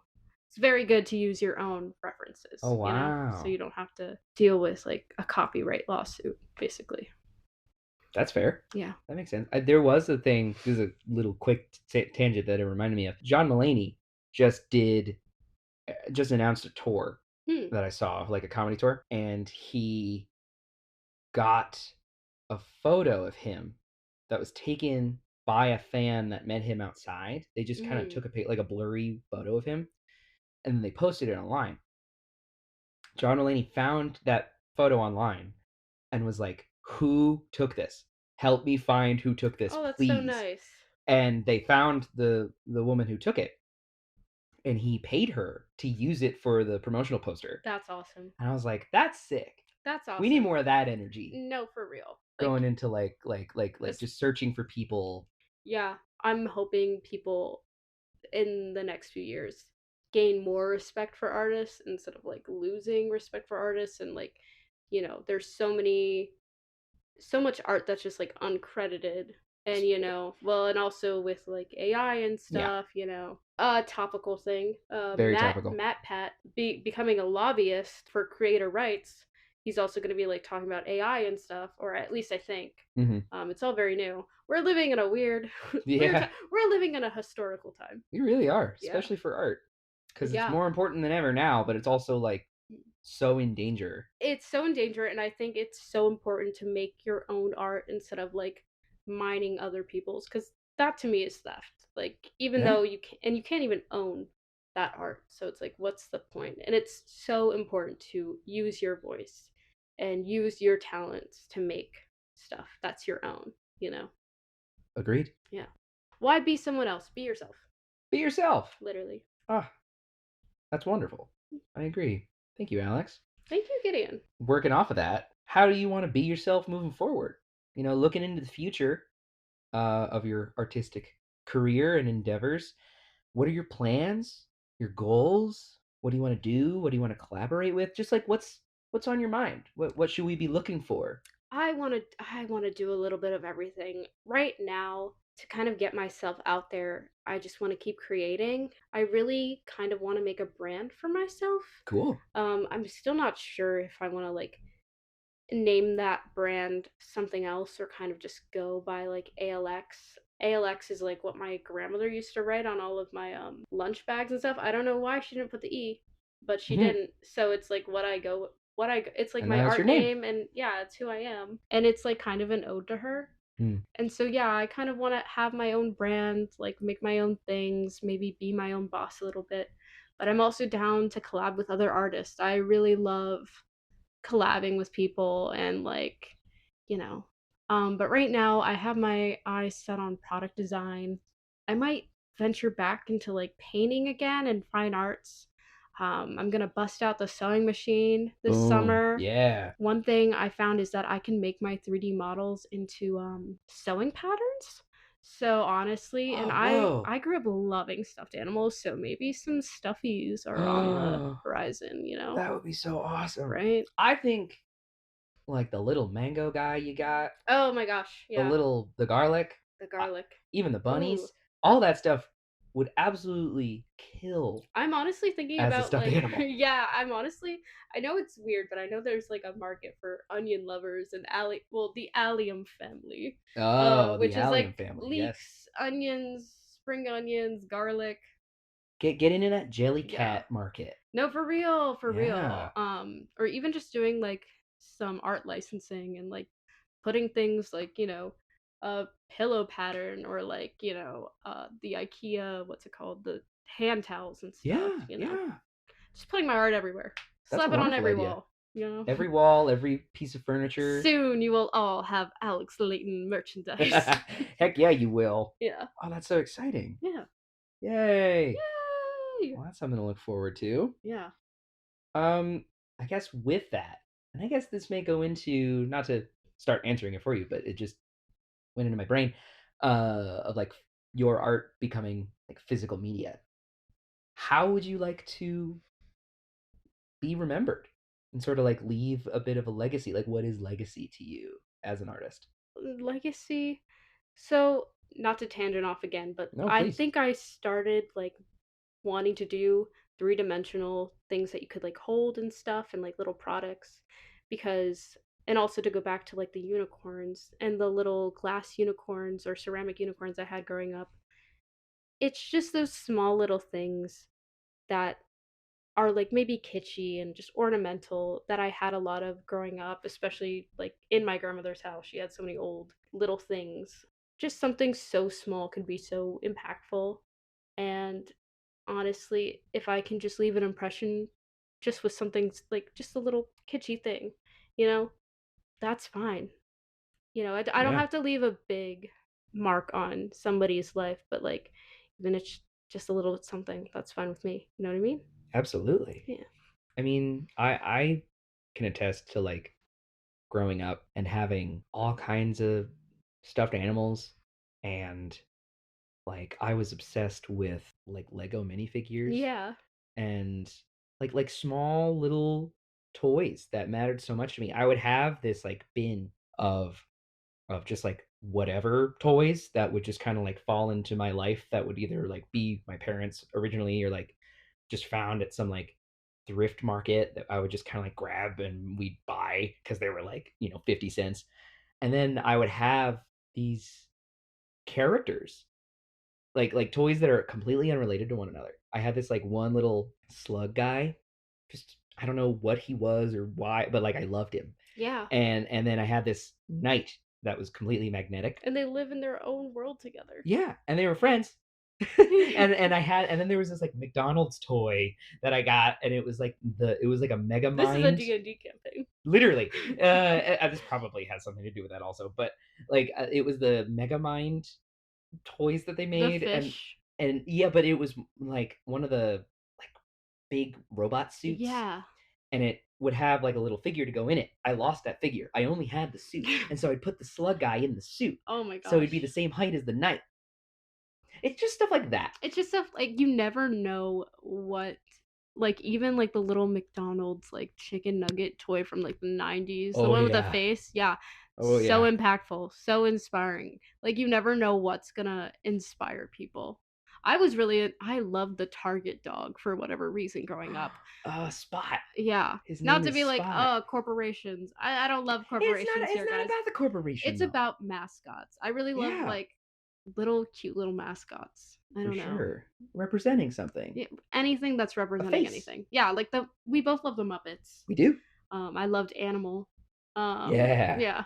it's very good to use your own references. Oh, wow. You know? So you don't have to deal with like a copyright lawsuit, basically. That's fair. Yeah. That makes sense. There was a thing, this is a little quick tangent that it reminded me of. John Mulaney just announced a tour that I saw, like a comedy tour, and he got a photo of him that was taken by a fan that met him outside. They just kind of took a blurry photo of him, and then they posted it online. John Mulaney found that photo online and was like, who took this? Help me find who took this, oh, that's please. so nice. And they found the woman who took it, and he paid her to use it for the promotional poster. That's awesome. And I was like, that's sick. That's awesome. We need more of that energy. No, for real. Going into like just searching for people. Yeah, I'm hoping people in the next few years gain more respect for artists instead of like losing respect for artists. And like, you know, there's so much art that's just like uncredited. And you know, well, and also with like AI and stuff, you know, topical thing. Very topical. Matt Pat becoming a lobbyist for creator rights. He's also going to be like talking about AI and stuff, or at least I think. It's all very new. We're living in a weird, we're living in a historical time. We really are, especially for art, because it's more important than ever now. But it's also like so in danger. It's so in danger, and I think it's so important to make your own art instead of like mining other people's, because that to me is theft. Like even though you can't even own that art, so it's like, what's the point? And it's so important to use your voice and use your talents to make stuff that's your own, you know. Agreed. Yeah. Why be someone else? Be yourself. Be yourself. Literally. That's wonderful. I agree. Thank you, Alex. Thank you, Gideon. Working off of that, how do you want to be yourself moving forward? You know, looking into the future of your artistic career and endeavors, what are your plans, your goals? What do you want to do? What do you want to collaborate with? Just like what's on your mind? What should we be looking for? I want to do a little bit of everything right now to kind of get myself out there. I just want to keep creating. I really kind of want to make a brand for myself. Cool. I'm still not sure if I want to like name that brand something else or kind of just go by like ALX. ALX is like what my grandmother used to write on all of my lunch bags and stuff. I don't know why she didn't put the E, but she didn't. So it's like it's like my art name, and yeah, it's who I am. And it's like kind of an ode to her. And so yeah, I kind of want to have my own brand, like make my own things, maybe be my own boss a little bit. But I'm also down to collab with other artists. I really love collabing with people and like, you know. But right now I have my eyes set on product design. I might venture back into like painting again and fine arts. I'm gonna bust out the sewing machine this summer. Yeah. One thing I found is that I can make my 3D models into sewing patterns. So honestly, and I grew up loving stuffed animals, so maybe some stuffies are on the horizon, you know? That would be so awesome. Right? I think like the little mango guy you got, Oh my gosh, yeah. the garlic, The garlic. even the bunnies, Ooh. all that stuff would absolutely kill I'm honestly thinking as a about stuffed like animal. yeah, I know it's weird, but I know there's like a market for onion lovers and the allium family. Oh, the Which is allium like family, yes. leeks, onions, spring onions, garlic. Get into that jelly Yeah. cat market. No, for real, for Yeah. real. Or even just doing like some art licensing and like putting things like, a pillow pattern or like, the IKEA, what's it called? The hand towels and stuff, Yeah. Just putting my art everywhere. That's Slap a it on wonderful every idea. wall, Every wall, every piece of furniture. Soon you will all have Alx Leyton merchandise. Heck yeah, you will. Yeah. Oh, that's so exciting. Yeah. Yay. Yay! Well, that's something to look forward to. Yeah. I guess with that, and I guess this may go into, not to start answering it for you, but it just went into my brain, of like your art becoming like physical media. How would you like to be remembered and sort of like leave a bit of a legacy? Like, what is legacy to you as an artist? Legacy. So, not to tangent off again, but No, I please. think I started like wanting to do three-dimensional things that you could like hold and stuff and like little products because and also to go back to like the unicorns and the little glass unicorns or ceramic unicorns I had growing up. It's just those small little things that are like maybe kitschy and just ornamental that I had a lot of growing up, especially like in my grandmother's house. She had so many old little things. Just something so small could be so impactful. And honestly, if I can just leave an impression just with something like just a little kitschy thing, you know, that's fine. I don't Yeah, have to leave a big mark on somebody's life, but like, even if it's just a little something, that's fine with me. You know what I mean? absolutely. Yeah. I mean, I can attest to like growing up and having all kinds of stuffed animals, and like I was obsessed with like Lego minifigures Yeah. and like small little toys that mattered so much to me. I would have this like bin of just like whatever toys that would just kind of like fall into my life, that would either like be my parents originally or like just found at some like thrift market that I would just kind of like grab and we'd buy because they were like, 50 cents. And then I would have these characters, like toys that are completely unrelated to one another. I had this like one little slug guy, just I don't know what he was or why, but like I loved him. Yeah. And then I had this knight that was completely magnetic. And they live in their own world together. Yeah, and they were friends. and then there was this like McDonald's toy that I got, and it was like a Mega Mind. This is a D&D campaign. Literally, this probably has something to do with that also, but like it was the Mega Mind toys that they made, The fish. and yeah, but it was like one of the like big robot suits. Yeah. And it would have like a little figure to go in it. I lost that figure. I only had the suit, and so I'd put the slug guy in the suit. Oh my gosh. So it'd be the same height as the knight. It's just stuff like that. It's just stuff like you never know what, like even like the little McDonald's like chicken nugget toy from like the 90s, the one with the face. Yeah. Oh, so yeah. impactful, so inspiring. Like you never know what's gonna inspire people. I loved the Target dog for whatever reason growing up. Spot. Yeah. His Not name to is be like, Spot. corporations. I don't love corporations It's here, not guys. about the corporation. It's though. about mascots. I really love Yeah. like little cute little mascots. I don't know. Sure. Representing something. Yeah, anything that's representing face. anything. Yeah, like we both love the Muppets. We do. I loved Animal. Yeah. Yeah.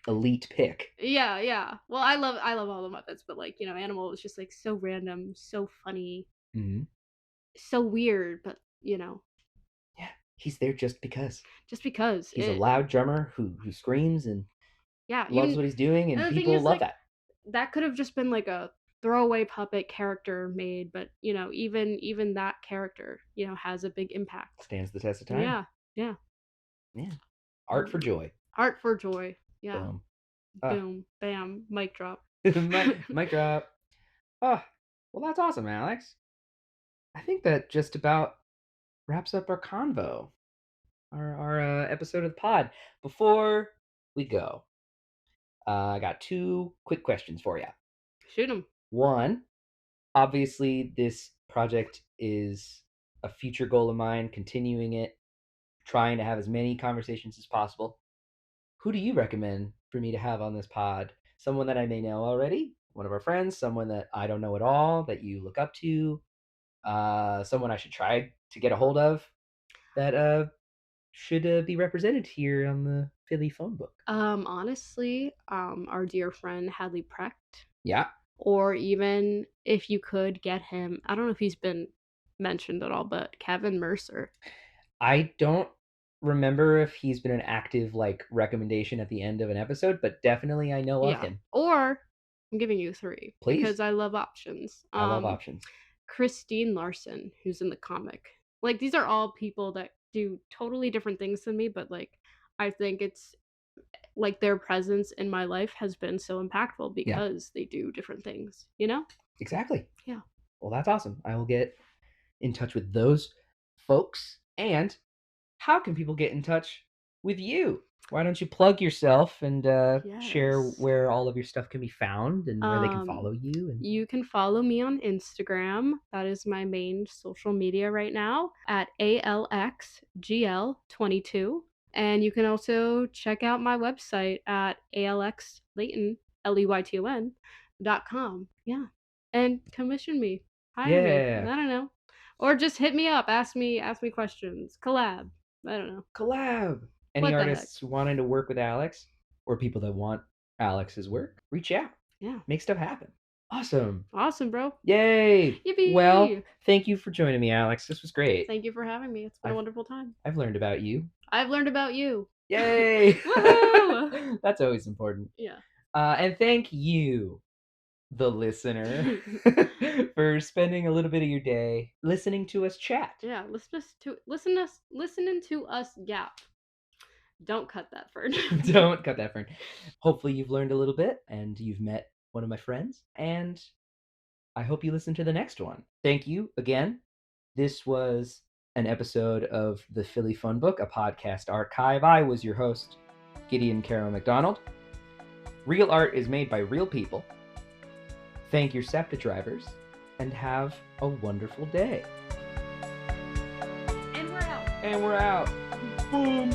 Elite pick. Yeah. Well, I love all the Muppets, but like, Animal was just like so random, so funny. Mm-hmm. So weird, but Yeah, he's there just because. Just because. He's a loud drummer who screams and loves what he's doing, and people love that. That could have just been like a throwaway puppet character made, but even that character, has a big impact. Stands the test of time. Yeah. Art for joy. Art for joy. Yeah. Boom. Boom. Bam. Mic drop. Mic drop. Oh, well, that's awesome, Alex. I think that just about wraps up our convo. our episode of the pod. Before we go, I got 2 quick questions for you. Shoot 'em. One, obviously, this project is a future goal of mine, continuing it, trying to have as many conversations as possible. Who do you recommend for me to have on this pod? Someone that I may know already, one of our friends, someone that I don't know at all, that you look up to, someone I should try to get a hold of that should be represented here on the Philly phone book. Honestly, our dear friend Hadley Precht, Yeah. or even if you could get him, I don't know if he's been mentioned at all, but Kevin Mercer. I don't remember if he's been an active recommendation at the end of an episode, but definitely I know of him. Or I'm giving you 3 Please. because I love options. I love options. Christine Larson, who's in the comic. Like, these are all people that do totally different things than me, but like I think it's like their presence in my life has been so impactful because they do different things, you know? Exactly. Yeah. Well, that's awesome. I will get in touch with those folks. And how can people get in touch with you? Why don't you plug yourself and share where all of your stuff can be found and where they can follow you? And... You can follow me on Instagram. That is my main social media right now at ALXGL22. And you can also check out my website at ALXLeyton, LEYTON.com. Yeah. And commission me. Hire me. I don't know. Or just hit me up. Ask me questions. Collab. I don't know. Collab. Any artists wanting to work with Alx or people that want Alex's work, reach out. Yeah. Make stuff happen. Awesome. Awesome, bro. Yay. Yippee. Well, thank you for joining me, Alx. This was great. Thank you for having me. It's been a wonderful time. I've learned about you. I've learned about you. Yay. Woohoo! That's always important. Yeah. And thank you, the listener, for spending a little bit of your day listening to us chat. Yeah, listening to us yap. Don't cut that, Fern. Don't cut that, Fern. Hopefully you've learned a little bit and you've met one of my friends, and I hope you listen to the next one. Thank you again. This was an episode of the Philly Fun Book, a podcast archive. I was your host, Gideon Caro McDonald. Real art is made by real people. Thank your SEPTA drivers, and have a wonderful day. And we're out. And we're out. Boom.